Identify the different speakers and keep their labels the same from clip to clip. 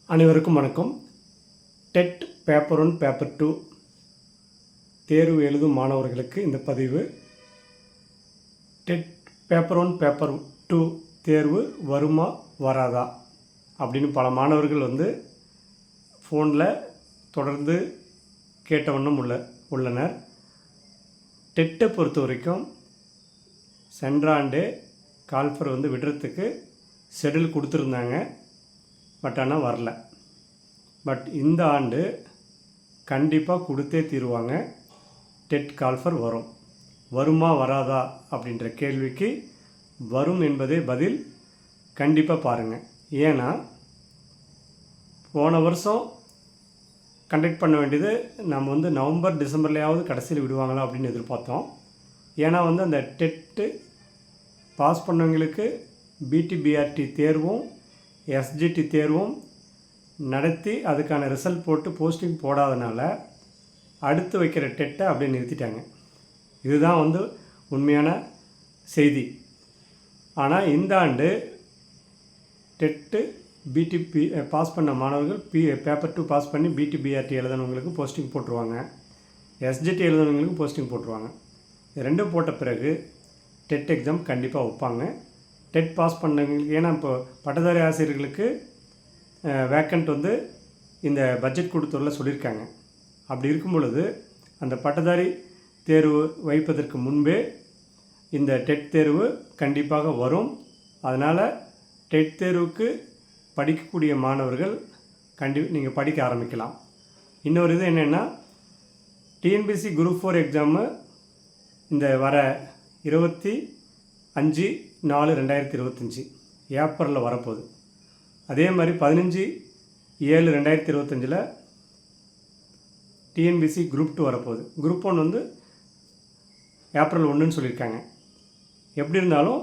Speaker 1: அனைவருக்கும் வணக்கம். Dead paper 1 paper 2 தேர்வு எழுதும் மாணவர்களுக்கு இந்த பதிவு. டெட் பேப்பர் 1 பேப்பர் 2 தேர்வு வருமா வராதா அப்படின்னு பல மாணவர்கள் ஃபோனில் தொடர்ந்து கேட்ட வண்ணம் உள்ளனர். டெட்டை பொறுத்த வரைக்கும் சென்ற ஆண்டே கால்ஃபர் விடுறதுக்கு ஷெட்யூல் கொடுத்துருந்தாங்க. பட் ஆனால் வரல. பட் இந்த ஆண்டு கண்டிப்பாக கொடுத்தே தீருவாங்க. டெட் கால்ஃபர் வரும். வருமா வராதா அப்படின்ற கேள்விக்கு வரும் என்பதே பதில். கண்டிப்பாக பாருங்கள். ஏன்னா போன வருஷம் கண்டக்ட் பண்ண வேண்டியது நம்ம நவம்பர் டிசம்பர்லையாவது கடைசியில் விடுவாங்களா அப்படின்னு எதிர்பார்த்தோம். ஏன்னா அந்த டெட்டு பாஸ் பண்ணவங்களுக்கு பிடிபிஆர்டி தேர்வும் எஸ்ஜிடி தேர்வும் நடத்தி அதுக்கான ரிசல்ட் போட்டு போஸ்டிங் போடாதனால அடுத்து வைக்கிற டெட்டை அப்படியே நிறுத்திட்டாங்க. இதுதான் உண்மையான செய்தி. ஆனால் இந்த ஆண்டு டெட்டு பிடிபி பாஸ் பண்ண மாணவர்கள் பேப்பர் 2 பாஸ் பண்ணி பிடிபிஆர்டி எழுதுனவங்களுக்கு போஸ்டிங் போட்டுருவாங்க. எஸ்ஜிடி எழுதுனவங்களுக்கு போஸ்டிங் போட்டுருவாங்க. ரெண்டும் போட்ட பிறகு டெட் எக்ஸாம் கண்டிப்பாக வைப்பாங்க. டெட் பாஸ் பண்ணவங்களுக்கு, ஏன்னா இப்போ பட்டதாரி ஆசிரியர்களுக்கு வேக்கண்ட் இந்த பட்ஜெட் கூட்டத்தொடரில் சொல்லியிருக்காங்க. அப்படி இருக்கும் பொழுது அந்த பட்டதாரி தேர்வு வைப்பதற்கு முன்பே இந்த டெட் தேர்வு கண்டிப்பாக வரும். அதனால் டெட் தேர்வுக்கு படிக்கக்கூடிய மாணவர்கள் நீங்கள் படிக்க ஆரம்பிக்கலாம். இன்னொரு இது என்னென்னா, டிஎன்பிஎஸ்சி குரூப் 4 எக்ஸாமு இந்த வர 25/4/2025 ஏப்ரலில் வரப்போகுது. அதே மாதிரி 15/7/2025 டிஎன்பிஎஸ்சி குரூப் 2 வரப்போகுது. குரூப் 1 ஏப்ரல் 1ன்னு சொல்லியிருக்காங்க. எப்படி இருந்தாலும்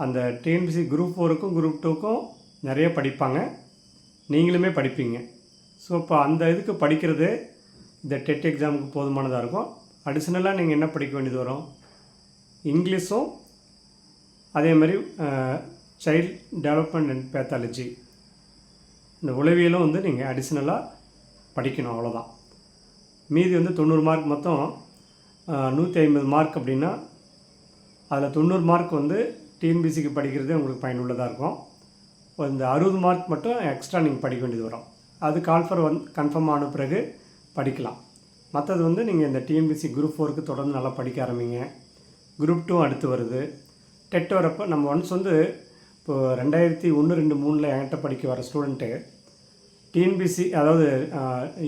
Speaker 1: அந்த டிஎன்பிஎஸ்சி குரூப் 4க்கும் குரூப் 2க்கும் நிறைய படிப்பாங்க. நீங்களுமே படிப்பீங்க. ஸோ இப்போ அந்த இதுக்கு படிக்கிறது இந்த டெட் எக்ஸாமுக்கு போதுமானதாக இருக்கும். அடிஷ்னலாக நீங்கள் என்ன படிக்க வேண்டியது வரும்? இங்கிலீஷும் அதே மாதிரி சைல்ட் டெவலப்மெண்ட் அண்ட் பேத்தாலஜி, இந்த உளவியலும் நீங்கள் அடிஷ்னலாக படிக்கணும். அவ்வளோதான். மீதி 90 மார்க், மொத்தம் 150 மார்க் அப்படின்னா அதில் 90 மார்க் டிஎன்பிசிக்கு படிக்கிறது உங்களுக்கு பயனுள்ளதாக இருக்கும். இந்த 60 மார்க் மட்டும் எக்ஸ்ட்ரா நீங்கள் படிக்க வேண்டியது வரும். அது கால்ஃபர் கன்ஃபார்ம் ஆன பிறகு படிக்கலாம். மற்றது நீங்கள் இந்த டிஎன்பிசி குரூப் 4க்கு தொடர்ந்து நல்லா படிக்க ஆரம்பிங்க. குரூப் 2 அடுத்து வருது. டெட் வரப்போ நம்ம ஒன்ஸ் இப்போது 2001, 2, 3 என்கிட்ட படிக்க வர ஸ்டூடெண்ட்டு டிஎன்பிசி, அதாவது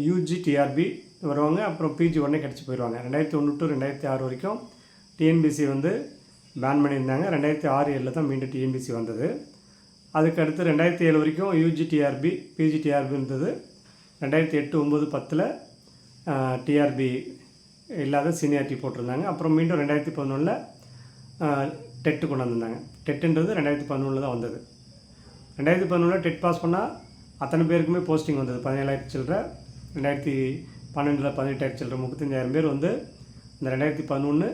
Speaker 1: யூஜி டிஆர்பி வருவாங்க. அப்புறம் பிஜி உடனே கிடச்சி போயிடுவாங்க. 2001 to 2006 வரைக்கும் டிஎன்பிசி பேன் பண்ணியிருந்தாங்க. 2006-7 தான் மீண்டும் டிஎன்பிசி வந்தது. அதுக்கடுத்து 2007 வரைக்கும் யூஜி டிஆர்பி பிஜி டிஆர்பி இருந்தது. 2008, 9, 10 டிஆர்பி இல்லாத சீனியாரிட்டி போட்டிருந்தாங்க. அப்புறம் மீண்டும் 2011 டெட்டு கொண்டு வந்திருந்தாங்க. டெட்டுன்றது 2011 தான் வந்தது. 2011 டெட் பாஸ் பண்ணால் அத்தனை பேருக்குமே போஸ்டிங் வந்தது. 17,000 சில்லற. 2012 18,000 சில்லற. 35,000 பேர் இந்த 2011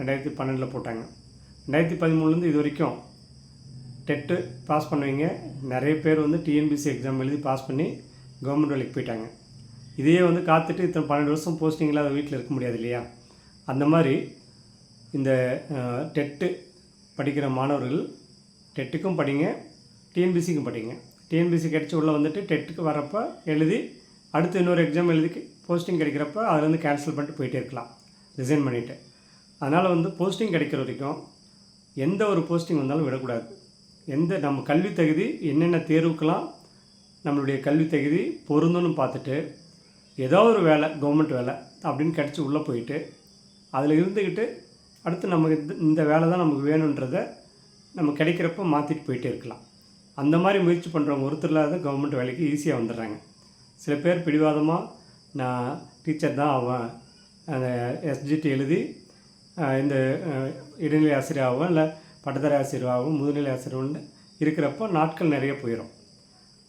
Speaker 1: 2012 போட்டாங்க. 2013 இது வரைக்கும் டெட்டு பாஸ் பண்ணுவீங்க நிறைய பேர் டிஎன்பிசி எக்ஸாம் எழுதி பாஸ் பண்ணி கவர்மெண்ட் வேலைக்கு போயிட்டாங்க. இதையே காத்துட்டு இத்தனை 12 வருஷம் போஸ்டிங் இல்லாத வீட்டில் இருக்க முடியாது இல்லையா? அந்த மாதிரி இந்த டெட்டு படிக்கிற மாணவர்கள் டெட்டுக்கும் படிங்க, டிஎன்பிசிக்கும் படிங்க. டிஎன்பிசி கிடச்சி உள்ளே டெட்டுக்கு வரப்போ எழுதி அடுத்து இன்னொரு எக்ஸாம் எழுதி போஸ்டிங் கிடைக்கிறப்ப அதில் கேன்சல் பண்ணிட்டு போயிட்டே இருக்கலாம், ரிசைன் பண்ணிவிட்டு. அதனால் போஸ்டிங் கிடைக்கிற வரைக்கும் எந்த ஒரு போஸ்டிங் வந்தாலும் விடக்கூடாது. நம்ம கல்வி தகுதி என்னென்ன தேர்வுக்கெல்லாம் நம்மளுடைய கல்வி தகுதி பொருந்துன்னு பார்த்துட்டு ஏதோ ஒரு வேலை, கவர்மெண்ட் வேலை அப்படின்னு கிடச்சி உள்ளே போயிட்டு அதில் இருந்துக்கிட்டு அடுத்து நமக்கு இந்த வேலை தான் நமக்கு வேணுன்றதை நம்ம கிடைக்கிறப்ப மாற்றிட்டு போயிட்டே இருக்கலாம். அந்த மாதிரி முயற்சி பண்ணுறவங்க ஒருத்தர் இல்லாத கவர்மெண்ட் வேலைக்கு ஈஸியாக வந்துடுறாங்க. சில பேர் பிடிவாதமாக நான் டீச்சர் தான் ஆவேன், அந்த எஸ்ஜிடி எழுதி இந்த இடைநிலை ஆசிரியராகவும் இல்லை பட்டதாரி ஆசிரியராகவும் முதுநிலை ஆசிரியர்னு இருக்கிறப்போ நாட்கள் நிறைய போயிடும்.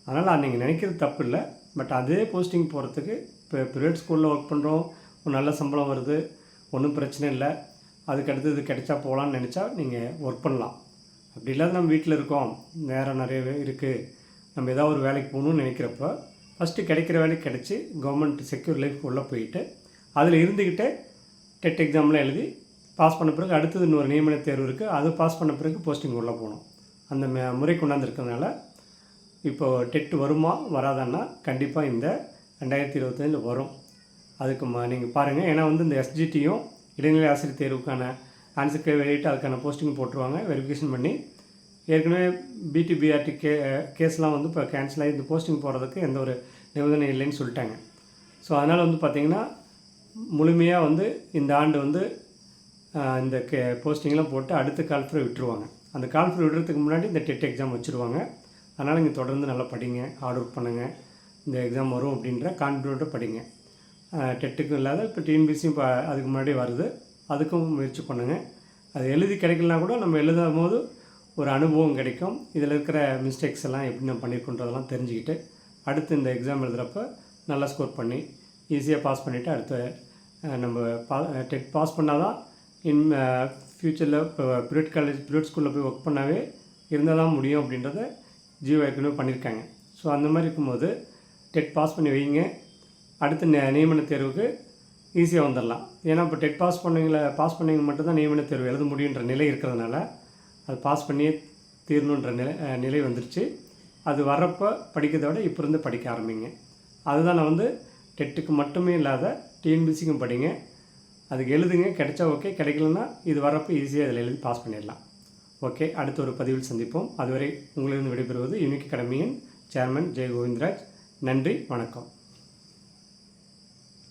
Speaker 1: அதனால் நீங்கள் நினைக்கிறது தப்பு இல்லை. பட் அதே போஸ்டிங் போகிறதுக்கு இப்போ ப்ரைவேட் ஸ்கூலில் ஒர்க் பண்ணுறோம், ஒரு நல்ல சம்பளம் வருது, ஒன்றும் பிரச்சனை இல்லை, அதுக்கடுத்து இது கிடைச்சா போகலான்னு நினச்சா நீங்கள் ஒர்க் பண்ணலாம். அப்படி இல்லாத நம்ம வீட்டில் இருக்கோம், நேரம் நிறையவே இருக்குது, நம்ம ஏதாவது ஒரு வேலைக்கு போகணுன்னு நினைக்கிறப்ப ஃபஸ்ட்டு கிடைக்கிற வேலைக்கு கிடச்சி கவர்மெண்ட் செக்யூர் லைஃப் உள்ளே போயிட்டு அதில் இருந்துக்கிட்டே டெட் எக்ஸாம்லாம் எழுதி பாஸ் பண்ண பிறகு அடுத்தது இன்னொரு நியமன தேர்வு இருக்குது, அது பாஸ் பண்ண பிறகு போஸ்டிங் உள்ளே போகணும். அந்த முறை கொண்டாந்துருக்கிறதுனால இப்போது டெட் வருமா வராதான்னா கண்டிப்பாக இந்த 2025 வரும். அதுக்கு நீங்கள் பாருங்கள். ஏன்னா வந்து இந்த எஸ்ஜிடியும் இடைநிலை ஆசிரியர் தேர்வுக்கான ஆன்சருக்கு வெளியிட்டு அதுக்கான போஸ்டிங் போட்டுருவாங்க வெரிஃபிகேஷன் பண்ணி. ஏற்கனவே பிடிபிஆர்டி கேஸ்லாம் வந்து இப்போ கேன்சல் ஆகி இந்த போஸ்டிங் போடுறதுக்கு எந்த ஒரு நிபந்தனை இல்லைன்னு சொல்லிட்டாங்க. ஸோ அதனால் வந்து பார்த்திங்கன்னா முழுமையாக வந்து இந்த ஆண்டு வந்து இந்த போஸ்டிங்லாம் போட்டு அடுத்த கால்ஃபரை விட்டுருவாங்க. அந்த கால்ஃபரை விடுறதுக்கு முன்னாடி இந்த டெட் எக்ஸாம் வச்சுருவாங்க. அதனால் நீங்கள் தொடர்ந்து நல்லா படிங்க, ஹார்ட் ஒர்க் பண்ணுங்கள். இந்த எக்ஸாம் வரும் அப்படின்ற கான்ஃபிடென்ட்டாக படிங்க. டெட்டுக்கும் இல்லாத இப்போ டிஎன்பிசியும் இப்போ அதுக்கு முன்னாடி வருது, அதுக்கும் முயற்சி பண்ணுங்கள். அது எழுதி கிடைக்கலனா கூட நம்ம எழுதும் போது ஒரு அனுபவம் கிடைக்கும். இதில் இருக்கிற மிஸ்டேக்ஸ் எல்லாம் எப்படி நம்ம பண்ணியிருக்கோன்றதெல்லாம் தெரிஞ்சுக்கிட்டு அடுத்து இந்த எக்ஸாம் எழுதுகிறப்ப நல்லா ஸ்கோர் பண்ணி ஈஸியாக பாஸ் பண்ணிவிட்டு அடுத்த நம்ம டெட் பாஸ் பண்ணால் தான் ஃப்யூச்சரில் இப்போ ப்ரைவேட் ஸ்கூலில் போய் ஒர்க் பண்ணாவே இருந்தால் தான் முடியும் அப்படின்றத ஜியோ ஏற்கனவே பண்ணியிருக்காங்க. ஸோ அந்த மாதிரி இருக்கும்போது டெட் பாஸ் பண்ணி வைங்க. அடுத்த நியமன தேர்வுக்கு ஈஸியாக வந்துடலாம். ஏன்னா இப்போ டெட் பாஸ் பண்ணவங்க மட்டும்தான் நியமன தேர்வு எழுத முடியுன்ற நிலை இருக்கிறதுனால அது பாஸ் பண்ணியே தீரணுன்ற நிலை வந்துருச்சு. அது வர்றப்போ படிக்கிறத விட இப்போ இருந்து படிக்க ஆரம்பிங்க. அதுதான் நான் வந்து டெட்டுக்கு மட்டுமே இல்லாத டிஎன்பிசிக்கும் படிங்க. அதுக்கு எழுதுங்க, கிடைச்சா ஓகே, கிடைக்கலன்னா இது வர்றப்போ ஈஸியாக இதில் எழுதி பாஸ் பண்ணிடலாம். ஓகே, அடுத்த ஒரு பதிவில் சந்திப்போம். அதுவரை உங்களிடம் விடைபெறுவது யூனிக் அகாடமியின் சேர்மன் ஜெய கோவிந்தராஜ். நன்றி, வணக்கம்.